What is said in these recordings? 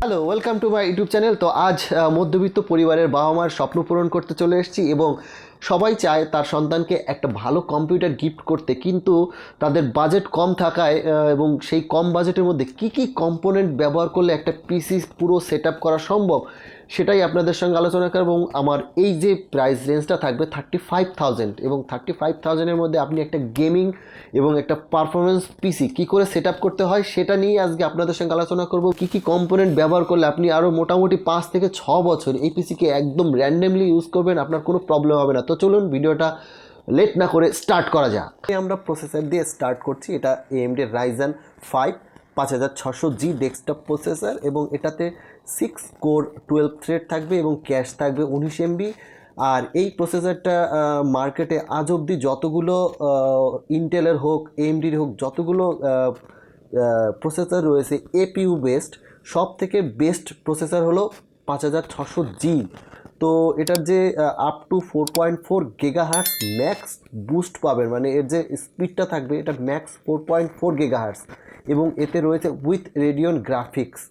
Hello, welcome to my YouTube channel. তো আজ মধ্যবিত্ত পরিবারের বাবা মার স্বপ্ন পূরণ করতে চলে এসেছি এবং সবাই চায় তার সন্তানকে একটা ভালো কম্পিউটার গিফট করতে, কিন্তু তাদের বাজেট কম থাকায় এবং সেই কম বাজেটের মধ্যে কি কি কম্পোনেন্ট ব্যবহার করলে একটা পিসি পুরো সেট আপ করা সম্ভব সেটাই আপনাদের সঙ্গে আলোচনা করব। এবং আমার এই যে প্রাইস রেঞ্জটা থাকবে 35,000 এবং 35,000-এর মধ্যে আপনি একটা গেমিং এবং একটা পারফরমেন্স পিসি কী করে সেট আপ করতে হয় সেটা নিয়ে আজকে আপনাদের সঙ্গে আলোচনা করব। কী কী কম্পোনেন্ট ব্যবহার করলে আপনি আরও মোটামুটি 5 থেকে 6 বছর এই পিসিকে একদম র্যান্ডমলি ইউজ করবেন, আপনার কোনো প্রবলেম হবে না। তো চলুন ভিডিওটা লেট না করে স্টার্ট করা যাক। আমরা প্রসেসর দিয়ে স্টার্ট করছি। এটা AMD Ryzen 5 5600G desktop processor এবং এটাতে 6 কোর 12 থ্রেড থাকবে এবং ক্যাশ থাকবে 19 MB। আর এই প্রসেসরটা মার্কেটে আজ অবধি যতগুলো ইন্টেলের হোক AMDর হোক যতগুলো প্রসেসর রয়েছে APU বেসড, সব থেকে বেস্ট প্রসেসর হলো 5600G। তো এটার যে up to 4.4 gigahertz max boost পাবেন, মানে এর যে স্পিডটা থাকবে এটা ম্যাক্স 4.4 গিগাহার্টস এবং এতে রয়েছে উইথ রেডিয়ন গ্রাফিক্স।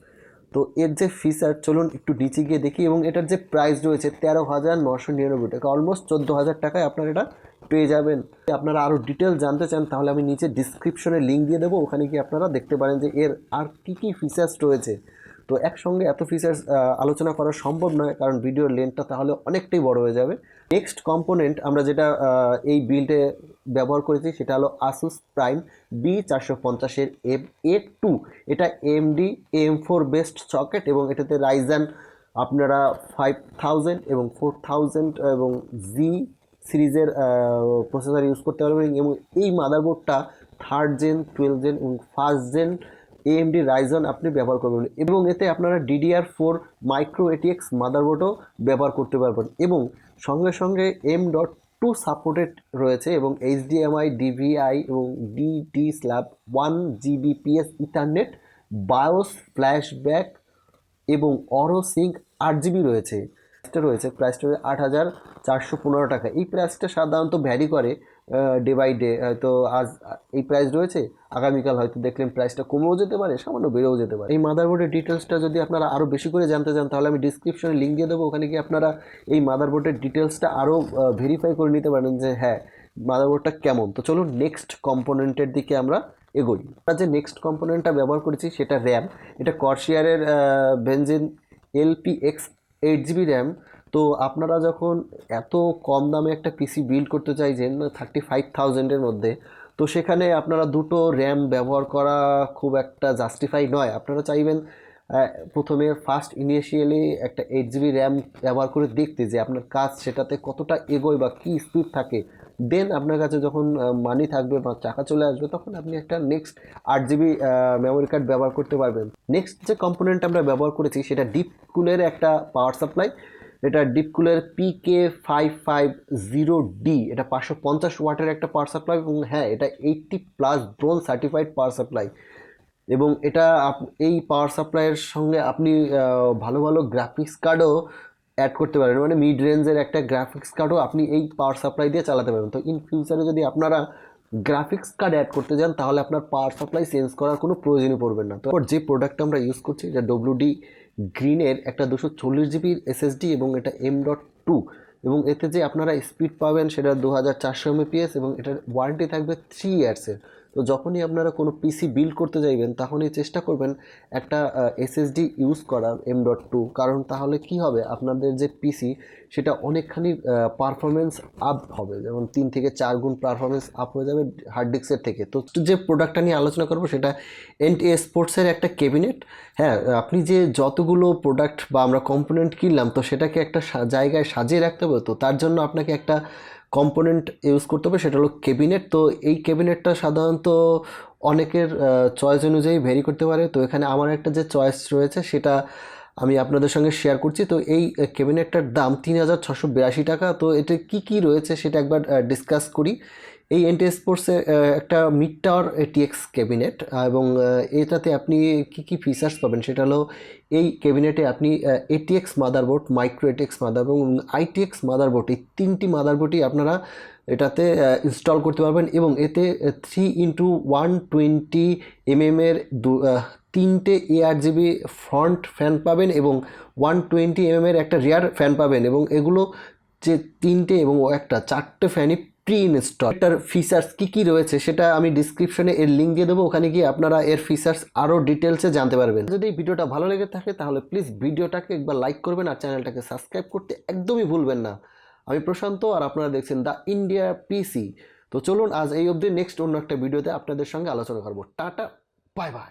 তো এর যে ফিচার, চলুন একটু নিচে গিয়ে দেখি। এবং এটার যে প্রাইস রয়েছে 13,999 টাকা, অলমোস্ট 14,000 টাকায় আপনারা এটা পেয়ে যাবেন। আপনারা আরও ডিটেলস জানতে চান তাহলে আমি নিচে ডিসক্রিপশনে লিঙ্ক দিয়ে দেবো, ওখানে গিয়ে আপনারা দেখতে পারেন যে এর আর কী কী ফিচার্স রয়েছে। তো একসঙ্গে এত ফিচার্স আলোচনা করা সম্ভব নয়, কারণ ভিডিওর লেন্থটা তাহলে অনেকটাই বড় হয়ে যাবে। নেক্সট কম্পোনেন্ট আমরা যেটা এই বিল্ডে ব্যবহার করেছি সেটা হলো Asus Prime B450-এর M.A.2। এটা AMD AM4 বেসড সকেট এবং এটাতে Ryzen আপনারা 5000 এবং 4000 এবং Z সিরিজের প্রসেসর ইউজ করতে পারবেন। এবং এই মাদারবোর্ডটা 3rd জেন, 12 জেন এবং 1st জেন AMD Ryzen আপনি ব্যবহার করবেন এবং এতে আপনারা DDR4 মাইক্রো ATX মাদারবোর্ডও ব্যবহার করতে পারবেন এবং সঙ্গে সঙ্গে M.2 সাপোর্টেড রয়েছে এবং HDMI, DVI এবং DD/1 Gbps ethernet, bias, flashback এবং অরো সিঙ্ক 8GB রয়েছে। প্রাইসটা 8,415 টাকা। এই প্রাইসটা সাধারণত ভ্যারি করে ডে বাই ডে। হয়তো আজ এই প্রাইস রয়েছে, আগামীকাল হয়তো দেখলেন প্রাইসটা কমেও যেতে পারে, সামান্য বেড়েও যেতে পারে। এই মাদারবোর্ডের ডিটেলসটা যদি আপনারা আরও বেশি করে জানতে চান তাহলে আমি ডিসক্রিপশনে লিঙ্ক দিয়ে দেবো, ওখানে গিয়ে আপনারা এই মাদারবোর্ডের ডিটেলসটা আরও ভেরিফাই করে নিতে পারেন যে হ্যাঁ মাদারবোর্ডটা কেমন। তো চলুন নেক্সট কম্পোনেন্টের দিকে আমরা এগোই। আমরা যে নেক্সট কম্পোনেন্টটা ব্যবহার করেছি সেটা র্যাম। এটা কর্সিয়ারের ভেনজেন LPX 8GB র্যাম। তো আপনারা যখন এত কম দামে একটা পিসি বিল্ড করতে চাইছেন 35,000-এর মধ্যে, তো সেখানে আপনারা দুটো র্যাম ব্যবহার করা খুব একটা জাস্টিফাই নয়। আপনারা চাইবেন প্রথমে ফার্স্ট ইনিশিয়ালি একটা 8GB র্যাম ব্যবহার করে দেখতে যে আপনার কাজ সেটাতে কতটা এগোয় বা কী স্পিড থাকে। দেন আপনার কাছে যখন মানি থাকবে বা টাকা চলে আসবে তখন আপনি একটা নেক্সট 8GB মেমোরি কার্ড ব্যবহার করতে পারবেন। নেক্সট যে কম্পোনেন্ট আমরা ব্যবহার করেছি সেটা ডিপ কুলের একটা পাওয়ার সাপ্লাই। এটা ডিপ কুলের PK550D। এটা 550 ওয়াটের একটা পাওয়ার সাপ্লাই এবং হ্যাঁ এটা 80+ ব্রোঞ্জ সার্টিফাইড পাওয়ার সাপ্লাই। এবং এটা এই পাওয়ার সাপ্লাইয়ের সঙ্গে আপনি ভালো ভালো গ্রাফিক্স কার্ডও অ্যাড করতে পারেন, মানে মিড রেঞ্জের একটা গ্রাফিক্স কার্ডও আপনি এই পাওয়ার সাপ্লাই দিয়ে চালাতে পারবেন। তো ইন ফিউচারে যদি আপনারা গ্রাফিক্স কার্ড অ্যাড করতে যান তাহলে আপনার পাওয়ার সাপ্লাই চেঞ্জ করার কোনো প্রয়োজনই পড়বে না। তো যে প্রোডাক্টটা আমরা ইউজ করছি এটা WD গ্রিনের একটা 240GB SSD এবং এটা M.2 এবং এতে যে আপনারা স্পিড পাবেন সেটা 2400 Mbps এবং এটার ওয়ারেন্টি থাকবে 3 ইয়ার্সের। তো যখনই আপনারা কোনো পিসি বিল্ড করতে যাইবেন তখনই চেষ্টা করবেন একটা SSD ইউজ করার M.2, কারণ তাহলে কি হবে আপনাদের যে পিসি সেটা অনেকখানি পারফরমেন্স আপ হবে, যেমন 3 থেকে 4 গুণ পারফরমেন্স আপ হয়ে যাবে হার্ড ডিস্কের থেকে। তো যে প্রোডাক্টটা নিয়ে আলোচনা করবো সেটা NT স্পোর্টসের একটা ক্যাবিনেট। হ্যাঁ, আপনি যে যতগুলো প্রোডাক্ট বা আমরা কম্পোনেন্ট কিনলাম তো সেটাকে একটা জায়গায় সাজিয়ে রাখতে হবে, তো তার জন্য আপনাকে একটা কম্পোনেন্ট ইউজ করতে হবে, সেটা হলো ক্যাবিনেট। তো এই ক্যাবিনেটটা সাধারণত অনেকের চয়েস অনুযায়ী ভ্যারি করতে পারে। তো এখানে আমার একটা যে চয়েস রয়েছে সেটা আমি আপনাদের সঙ্গে শেয়ার করছি। তো এই ক্যাবিনেটটার দাম 3,682 টাকা। তো এতে কি কি রয়েছে সেটা একবার ডিসকাস করি। এই NT স্পোর্টসের একটা মিড টাওয়ার ATX ক্যাবিনেট এবং এটাতে আপনি কি কি ফিচার্স পাবেন সেটা হলো এই ক্যাবিনেটে আপনি ATX motherboard, micro ATX motherboard এবং ITX মাদারবোর্ড, এই তিনটি মাদারবোর্ডই আপনারা এটাতে ইনস্টল করতে পারবেন এবং এতে 3x120 mm 3টে ARGB ফ্রন্ট ফ্যান পাবেন এবং 120 mm এর একটা রিয়ার ফ্যান পাবেন, এবং এগুলো যে 3টে এবং একটা 4টে ফ্যানই প্রি ইনস্টল। এটার ফিচার্স কী রয়েছে সেটা আমি ডিসক্রিপশনে এর লিঙ্ক দিয়ে দেবো, ওখানে গিয়ে আপনারা এর ফিচার্স আরও ডিটেলসে জানতে পারবেন। যদি এই ভিডিওটা ভালো লেগে থাকে তাহলে প্লিজ ভিডিওটাকে একবার লাইক করবেন আর চ্যানেলটাকে সাবস্ক্রাইব করতে একদমই ভুলবেন না। আমি প্রশান্ত আর আপনারা দেখছেন দ্য ইন্ডিয়া পিসি। তো চলুন আজ এই অবধি, নেক্সট অন্য একটা ভিডিওতে আপনাদের সঙ্গে আলোচনা করবো। Tata, bye bye.